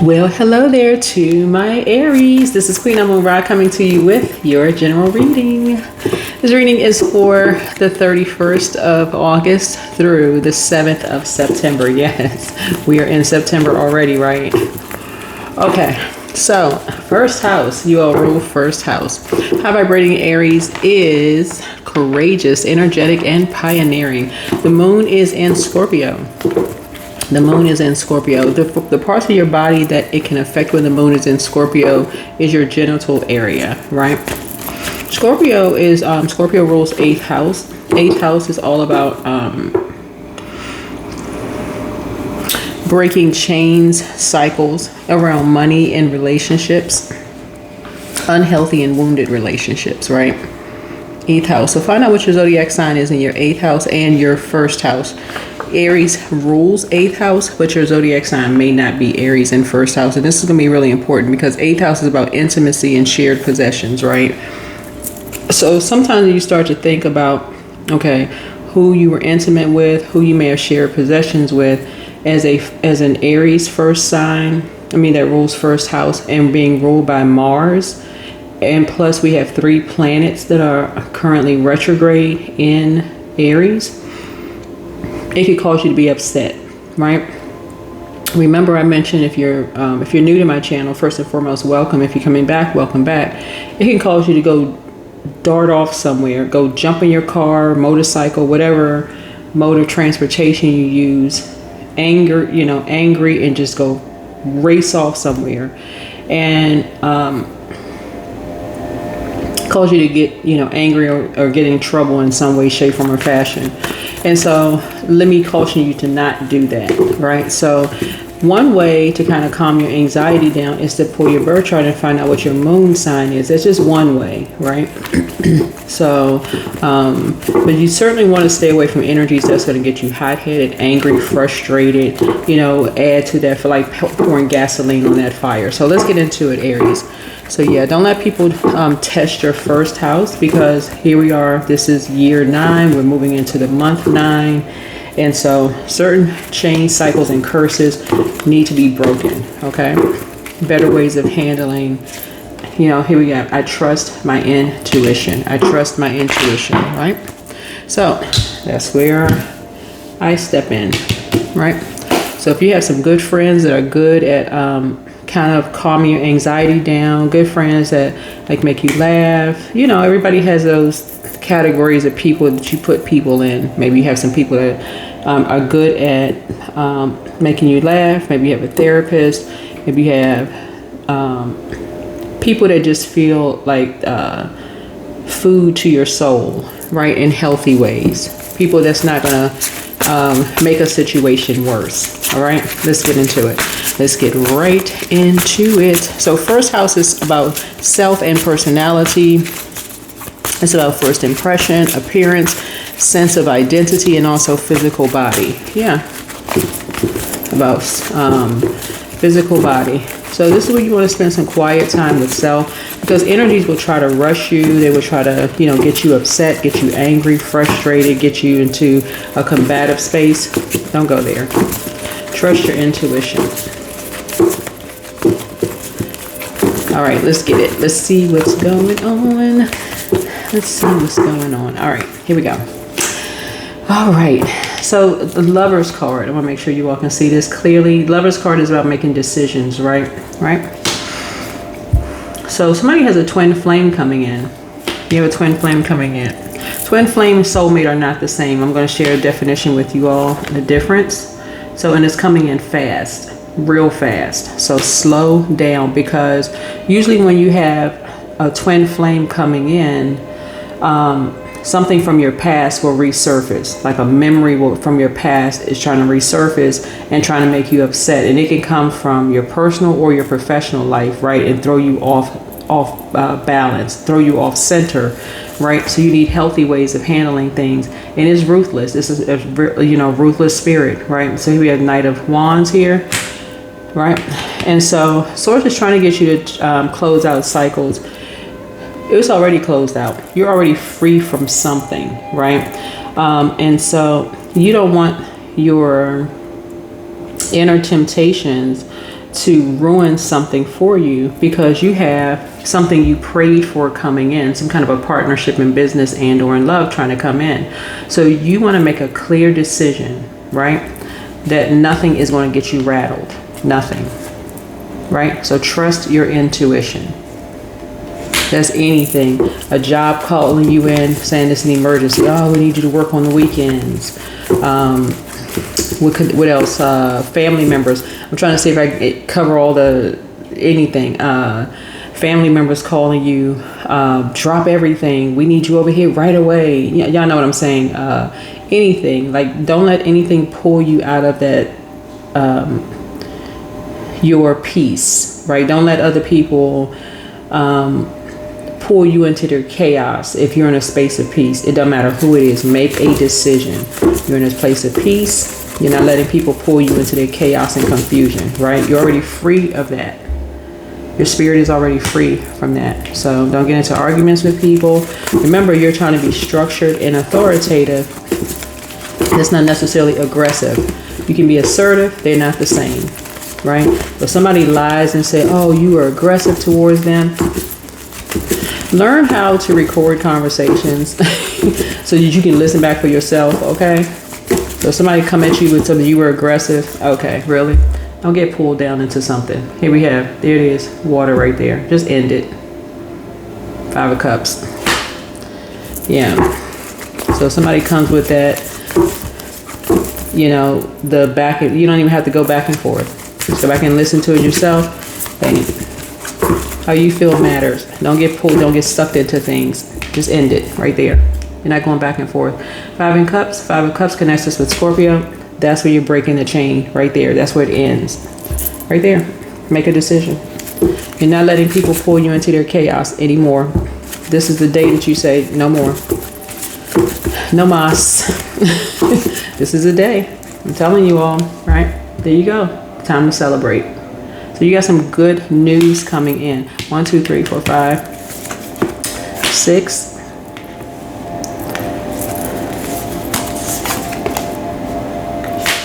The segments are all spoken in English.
Well, hello there to my Aries. This is Queen Amun Ra coming to you with your general reading. This reading is for the 31st of August through the 7th of September. Yes, we are in September already, right? Okay, so first house, you all rule first house. High vibrating Aries is courageous, energetic, and pioneering. The moon is in Scorpio. The moon is in Scorpio. The parts of your body that it can affect when the moon is in Scorpio is your genital area, right? Scorpio rules 8th house. 8th house is all about breaking chains, cycles around money and relationships, unhealthy and wounded relationships, right? 8th house. So find out what your zodiac sign is in your 8th house and your first house. Aries rules 8th house, but your zodiac sign may not be Aries in first house. And this is going to be really important because 8th house is about intimacy and shared possessions, right? So sometimes you start to think about, okay, who you were intimate with, who you may have shared possessions with as an Aries first sign, that rules first house and being ruled by Mars. And plus we have 3 planets that are currently retrograde in Aries. It could cause you to be upset, right? Remember, I mentioned if you're new to my channel, first and foremost, welcome. If you're coming back, welcome back. It can cause you to go dart off somewhere, go jump in your car, motorcycle, whatever mode of transportation you use, angry, and just go race off somewhere, and cause you to get angry or get in trouble in some way, shape, form, or fashion. And so let me caution you to not do that, right? So one way to kind of calm your anxiety down is to pull your birth chart and find out what your moon sign is. That's just one way, right? So, but you certainly want to stay away from energies that's going to get you hot-headed, angry, frustrated, add to that, for like pouring gasoline on that fire. So let's get into it, Aries. So yeah, don't let people test your first house, because here we are. This is year 9. We're moving into the month 9. And so certain chain cycles and curses need to be broken, okay? Better ways of handling, here we go. I trust my intuition. I trust my intuition, right? So that's where I step in, right? So if you have some good friends that are good at kind of calming your anxiety down, good friends that like make you laugh, everybody has those categories of people that you put people in. Maybe you have some people that are good at making you laugh. Maybe you have a therapist. Maybe you have people that just feel like food to your soul, right, in healthy ways. People that's not gonna make a situation worse. All right, let's get into it. Let's get right into it. So first house is about self and personality. It's about first impression, appearance, sense of identity, and also physical body. Yeah, about physical body. So this is where you want to spend some quiet time with self, because energies will try to rush you. They will try to, get you upset, get you angry, frustrated, get you into a combative space. Don't go there. Trust your intuition. All right, let's get it. Let's see what's going on. Let's see what's going on. All right, here we go. All right, so the Lover's card. I want to make sure you all can see this clearly. Lover's card is about making decisions, right? So somebody has a twin flame coming in. You have a twin flame coming in. Twin flame and soulmate are not the same. I'm going to share a definition with you all, the difference. So, and it's coming in fast, real fast. So slow down, because usually when you have a twin flame coming in, something from your past will resurface, like a memory from your past is trying to resurface and trying to make you upset. And it can come from your personal or your professional life, right? And throw you off balance, throw you off center, right? So you need healthy ways of handling things. And it's ruthless. This is a ruthless spirit, right? So here we have Knight of Wands here, right? And so Source is trying to get you to close out cycles. It's already closed out. You're already free from something, right? And so you don't want your inner temptations to ruin something for you because you have something you prayed for coming in, some kind of a partnership in business and or in love trying to come in. So you want to make a clear decision, right? That nothing is going to get you rattled. Nothing. Right? So trust your intuition. That's anything. A job calling you in saying it's an emergency. Oh, we need you to work on the weekends. What else? Family members. I'm trying to see if I can cover all anything. Family members calling you, drop everything. We need you over here right away. Y'all know what I'm saying. Anything. Like, don't let anything pull you out of that, your peace, right? Don't let other people pull you into their chaos. If you're in a space of peace, it doesn't matter who it is. Make a decision. You're in a place of peace. You're not letting people pull you into their chaos and confusion, right? You're already free of that. Your spirit is already free from that. So don't get into arguments with people. Remember, you're trying to be structured and authoritative. It's not necessarily aggressive. You can be assertive. They're not the same, right? If somebody lies and say, oh, you are aggressive towards them, learn how to record conversations so that you can listen back for yourself, okay? So if somebody come at you with something, you were aggressive, okay, really? Don't get pulled down into something. Here we have, there it is, water right there. Just end it. 5 of Cups. Yeah. So if somebody comes with that, you know, you don't even have to go back and forth. Just go back and listen to it yourself. And how you feel matters. Don't get pulled, don't get sucked into things. Just end it right there. You're not going back and forth. 5 of Cups. 5 of Cups connects us with Scorpio. That's where you're breaking the chain right there. That's where it ends. Right there. Make a decision. You're not letting people pull you into their chaos anymore. This is the day that you say, no more. No mas. This is the day. I'm telling you all, right? There you go. Time to celebrate. So you got some good news coming in. 1, 2, 3, 4, 5, 6.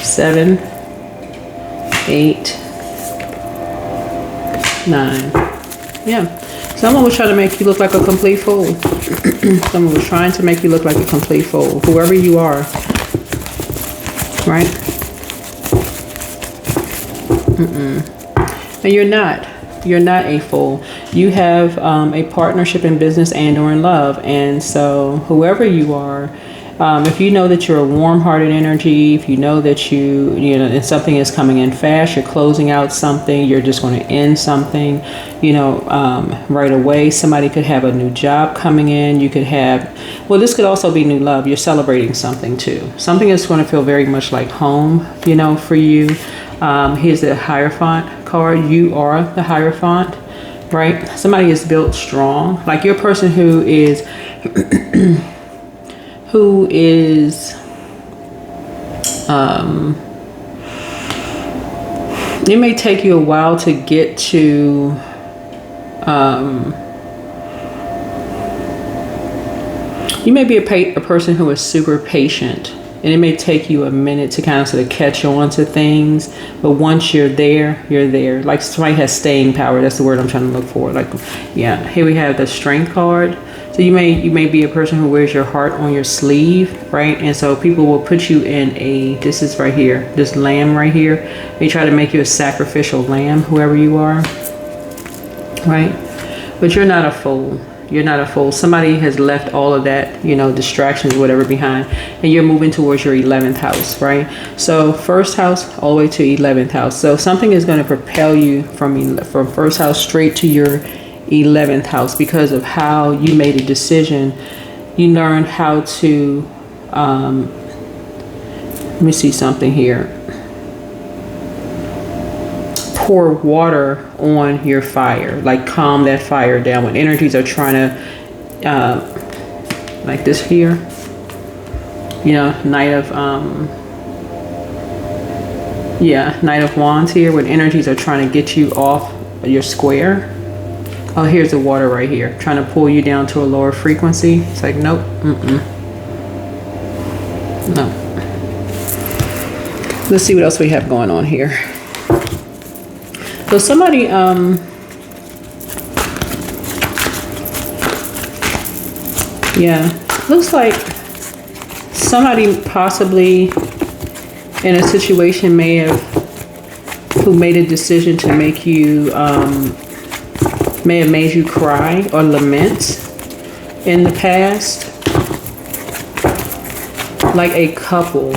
7, 8, 9. Yeah. Someone was trying to make you look like a complete fool. Someone was trying to make you look like a complete fool. Whoever you are. Right? And you're not. You're not a fool. You have a partnership in business and or in love. And so whoever you are, if you know that you're a warm-hearted energy, if you know that and something is coming in fast, you're closing out something, you're just going to end something, right away. Somebody could have a new job coming in. You could have, this could also be new love. You're celebrating something too. Something is going to feel very much like home, for you. Here's the Hierophant card. You are the Hierophant, right? Somebody is built strong. Like you're a person who is... it may take you a while to get to you may be a person who is super patient, and it may take you a minute to kind of sort of catch on to things, but once you're there, you're there. Like somebody has staying power. That's the word I'm trying to look for. Like, yeah, here we have the Strength card. So you may be a person who wears your heart on your sleeve, right? And so people will put you in this is right here, this lamb right here. They try to make you a sacrificial lamb, whoever you are, right? But you're not a fool. You're not a fool. Somebody has left all of that, distractions, whatever behind, and you're moving towards your 11th house, right? So first house all the way to 11th house. So something is going to propel you from first house straight to your 11th house because of how you made a decision. You learned how to let me see something here. Pour water on your fire, like calm that fire down when energies are trying to like this here, Knight of Wands here, when energies are trying to get you off your square. Oh, here's the water right here, trying to pull you down to a lower frequency. It's like, nope, no. Let's see what else we have going on here. So somebody, yeah, looks like somebody possibly in a situation who made a decision to make you, may have made you cry or lament in the past. Like a karmic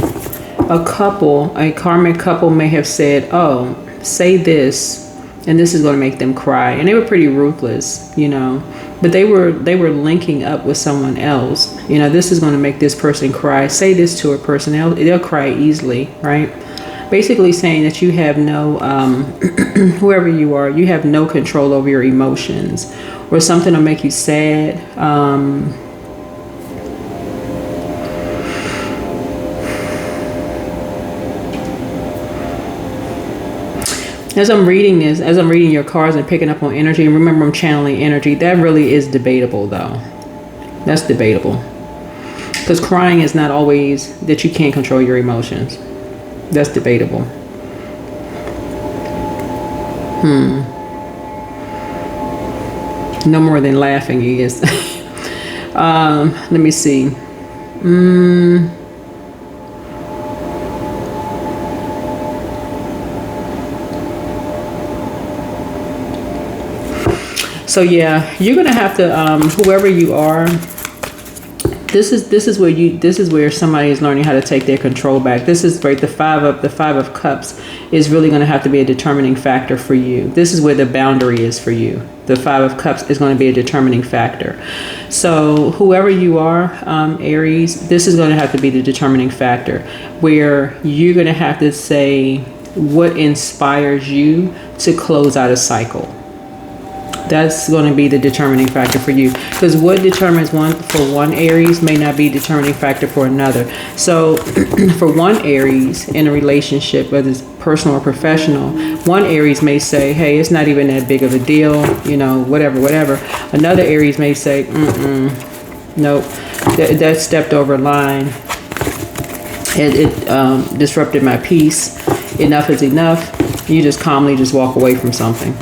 couple may have said, oh, say this, and this is going to make them cry. And they were pretty ruthless, you know, but they were linking up with someone else. You know, this is going to make this person cry. Say this to a person, they'll cry easily, right? Basically saying that you have no, whoever you are, you have no control over your emotions, or something will make you sad. As I'm reading this, as I'm reading your cards and picking up on energy, and remember I'm channeling energy, that really is debatable though. That's debatable. Because crying is not always that you can't control your emotions. That's debatable. No more than laughing is. Let me see. So yeah, you're gonna have to, whoever you are, this is where somebody is learning how to take their control back. This is right. The five of cups is really going to have to be a determining factor for you. This is where the boundary is for you. The Five of Cups is going to be a determining factor. So whoever you are, Aries, this is going to have to be the determining factor, where you're going to have to say what inspires you to close out a cycle. That's going to be the determining factor for you, because what determines one Aries may not be a determining factor for another. So for one Aries in a relationship, whether it's personal or professional, one Aries may say, hey, it's not even that big of a deal, you know, whatever. Another Aries may say, nope, that stepped over a line. It disrupted my peace. Enough is enough. You just calmly just walk away from something.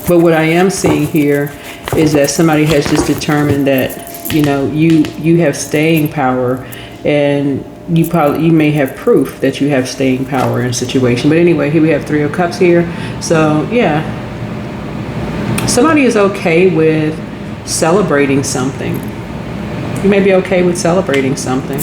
But what I am seeing here is that somebody has just determined that, you know, you have staying power, and you may have proof that you have staying power in a situation. But anyway, here we have Three of Cups here. So yeah, somebody is okay with celebrating something. You may be okay with celebrating something.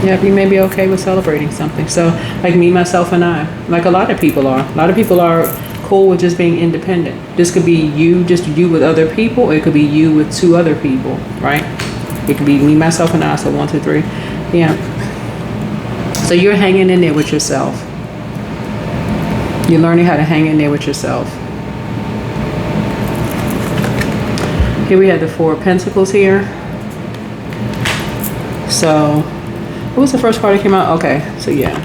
Yeah, you may be okay with celebrating something. So like me, myself, and I, like a lot of people are. A lot of people are cool with just being independent. This could be you, just you with other people, or it could be you with two other people, right? It could be me, myself, and I. So 1, 2, 3. Yeah. So you're hanging in there with yourself. You're learning how to hang in there with yourself. Here we have the Four of Pentacles here. So what was the first card that came out? Okay, so yeah.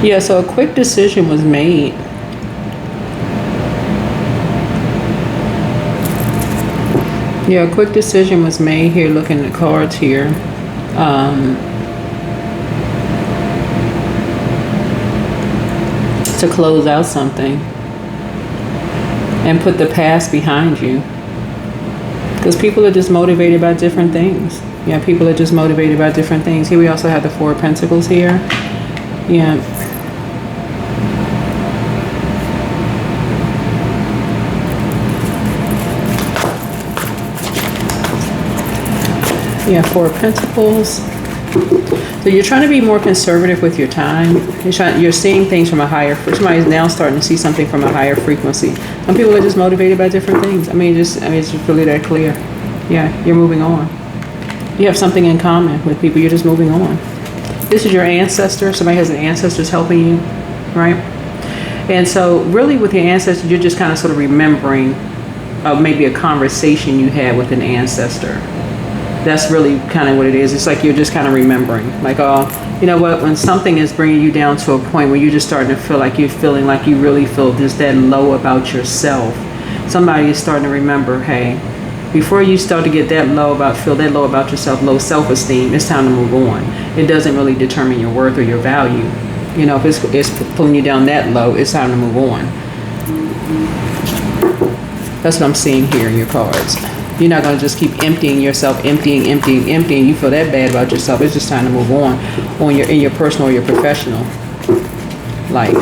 Yeah, so a quick decision was made. Yeah, a quick decision was made here, looking at the cards here. To close out something and put the past behind you. Because people are just motivated by different things. Yeah, people are just motivated by different things. Here we also have the Four of Pentacles here. Yeah. Yeah, Four of Pentacles. So you're trying to be more conservative with your time. You're seeing things from a higher. Somebody's now starting to see something from a higher frequency. Some people are just motivated by different things. I mean, it's just really that clear. Yeah, you're moving on. You have something in common with people. You're just moving on. This is your ancestor. Somebody has an ancestors helping you, right? And so really with your ancestors, you're just kind of sort of remembering maybe a conversation you had with an ancestor That's really kind of what it is. It's like you're just kind of remembering, like, oh, you know what, when something is bringing you down to a point where you're just starting to feel like you're feeling like you really feel just that low about yourself, somebody is starting to remember, hey, before you start to get feel that low about yourself, low self-esteem, it's time to move on. It doesn't really determine your worth or your value. You know, if it's pulling you down that low, it's time to move on. That's what I'm seeing here in your cards. You're not going to just keep emptying yourself, emptying. You feel that bad about yourself. It's just time to move on in your personal or your professional life.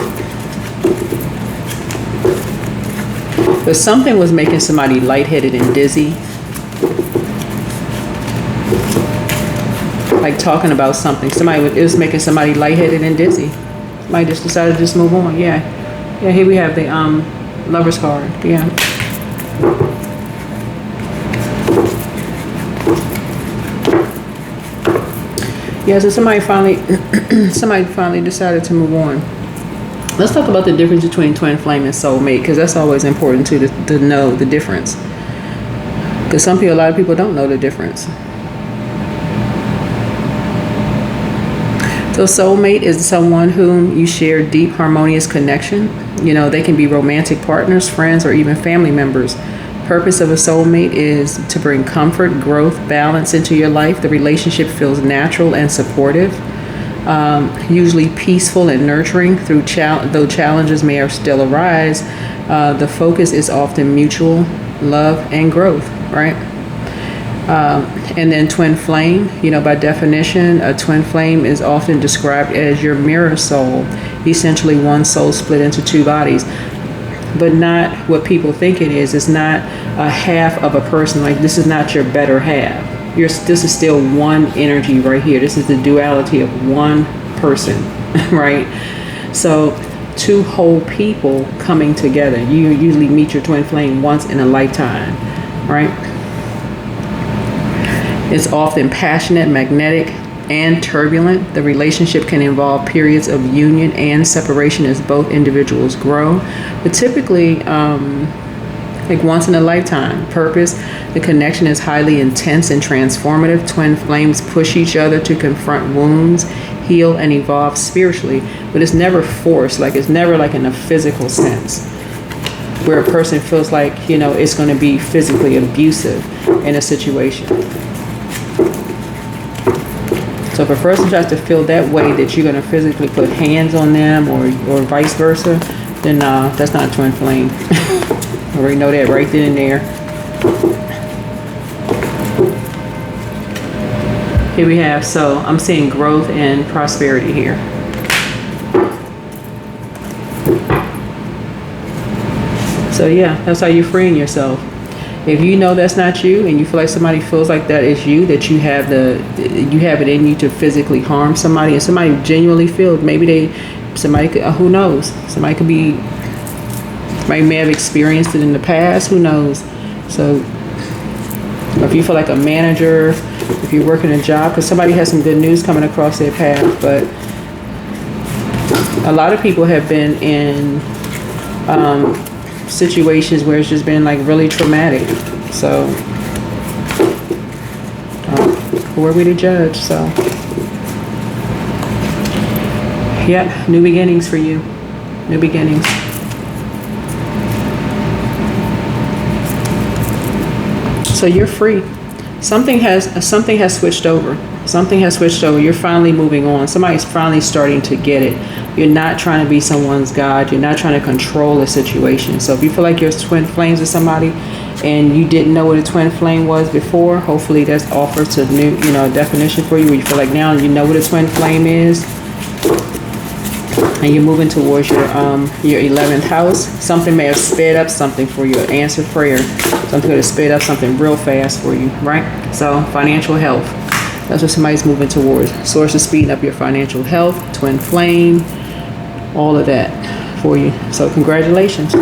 But something was making somebody lightheaded and dizzy. Like talking about something. It was making somebody lightheaded and dizzy. Somebody just decided to just move on. Yeah, here we have the Lover's card. Yeah. Yeah, so somebody finally decided to move on. Let's talk about the difference between twin flame and soulmate, because that's always important to know the difference. Because a lot of people don't know the difference. So soulmate is someone whom you share deep, harmonious connection. You know, they can be romantic partners, friends, or even family members. Purpose of a soulmate is to bring comfort, growth, balance into your life. The relationship feels natural and supportive, usually peaceful and nurturing. Though challenges may still arise, the focus is often mutual love and growth, right? And then twin flame, you know, by definition, a twin flame is often described as your mirror soul, essentially one soul split into two bodies. But not what people think it is. It's not a half of a person. Like, this is not your better half. This is still one energy right here. This is the duality of one person, right? So two whole people coming together. You usually meet your twin flame once in a lifetime, right? It's often passionate, magnetic, and turbulent. The relationship can involve periods of union and separation as both individuals grow, but typically like once in a lifetime. Purpose: the connection is highly intense and transformative. Twin flames push each other to confront wounds, heal, and evolve spiritually, but it's never forced. Like, it's never like in a physical sense where a person feels like, you know, it's going to be physically abusive in a situation. So if a person tries to feel that way, that you're going to physically put hands on them or vice versa, then that's not a twin flame. I already know that right then and there. Here we have, so I'm seeing growth and prosperity here. So yeah, that's how you're freeing yourself. If you know that's not you, and you feel like somebody feels like that is you, that you have it in you to physically harm somebody, and somebody genuinely feels, somebody could, who knows? Somebody may have experienced it in the past, who knows? So if you feel like a manager, if you're working a job, because somebody has some good news coming across their path, but a lot of people have been in situations where it's just been like really traumatic. So who are we to judge? So yep, new beginnings for you. New beginnings. So you're free. Something has switched over. Something has switched over. You're finally moving on. Somebody's finally starting to get it. You're not trying to be someone's God. You're not trying to control a situation. So if you feel like you're twin flames with somebody and you didn't know what a twin flame was before, hopefully that's offers a new, definition for you, where you feel like now you know what a twin flame is. And you're moving towards your 11th house. Something may have sped up something for you, an answered prayer. Something could have sped up something real fast for you, right? So financial health. That's what somebody's moving towards. Source of speeding up your financial health, twin flame, all of that for you. So congratulations.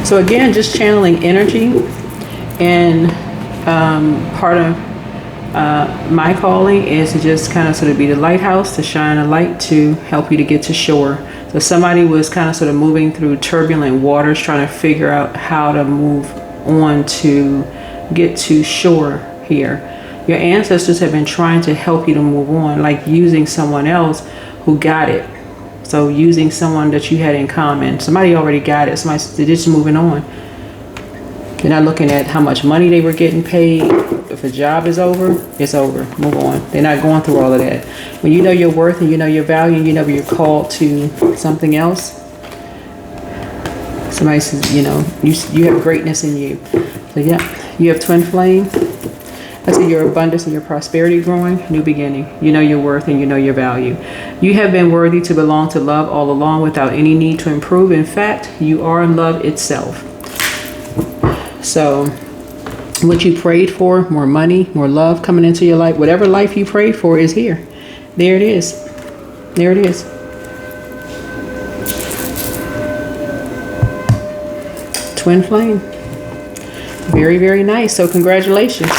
So again, just channeling energy, and part of My calling is to just kind of sort of be the lighthouse, to shine a light to help you to get to shore. So somebody was kind of sort of moving through turbulent waters, trying to figure out how to move on to get to shore here. Your ancestors have been trying to help you to move on, like using someone else who got it. So using someone that you had in common. Somebody already got it. They're just moving on. They're not looking at how much money they were getting paid. If a job is over, it's over. Move on. They're not going through all of that. When you know your worth and you know your value and you know you're called to something else, somebody says, you know, you have greatness in you. So yeah, you have twin flame. I see your abundance and your prosperity growing, new beginning. You know your worth and you know your value. You have been worthy to belong to love all along without any need to improve. In fact, you are love itself. So what you prayed for, more money, more love coming into your life, whatever life you prayed for is here. There it is. There it is. Twin flame. Very, very nice. So congratulations.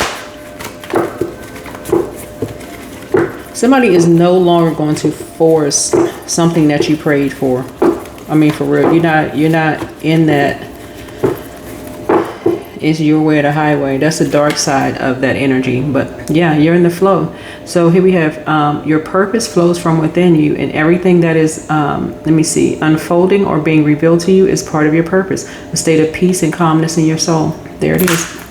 Somebody is no longer going to force something that you prayed for. I mean, for real, you're not in that. It's your way or the highway. That's the dark side of that energy. But yeah, you're in the flow. So here we have your purpose flows from within you, and everything that is, unfolding or being revealed to you is part of your purpose. A state of peace and calmness in your soul. There it is.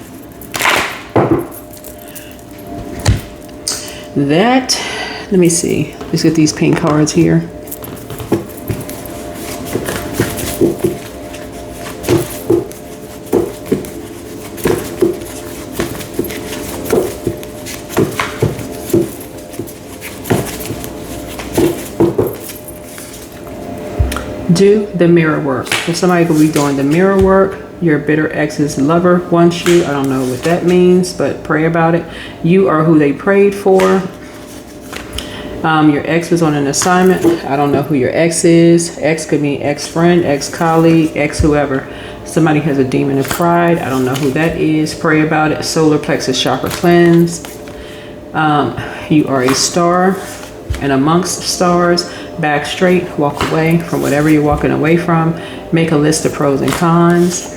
That, let me see. Let's get these pink cards here. Do the mirror work. If somebody could be doing the mirror work, your bitter ex's lover wants you. I don't know what that means, but pray about it. You are who they prayed for. Your ex was on an assignment. I don't know who your ex is. Ex could be ex-friend, ex-colleague, ex-whoever. Somebody has a demon of pride. I don't know who that is. Pray about it. Solar plexus chakra cleanse. You are a star and amongst stars. Back straight, walk away from whatever you're walking away from. Make a list of pros and cons.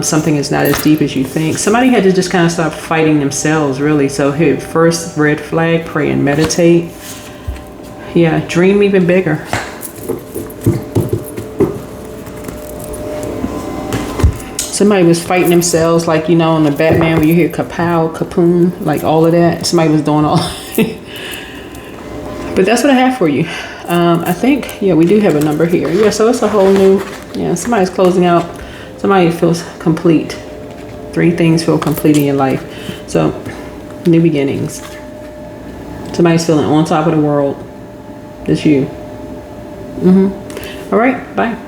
Something is not as deep as you think. Somebody had to just kind of stop fighting themselves, really. So here, first red flag, pray and meditate. Yeah, dream even bigger. Somebody was fighting themselves, like, you know, on the Batman when you hear kapow, kapoom, like all of that. Somebody was doing all. But that's what I have for you. I think, yeah, we do have a number here. Yeah, so it's a whole new, yeah, somebody's closing out. Somebody feels complete. 3 things feel complete in your life. So, new beginnings. Somebody's feeling on top of the world. It's you. All right, bye.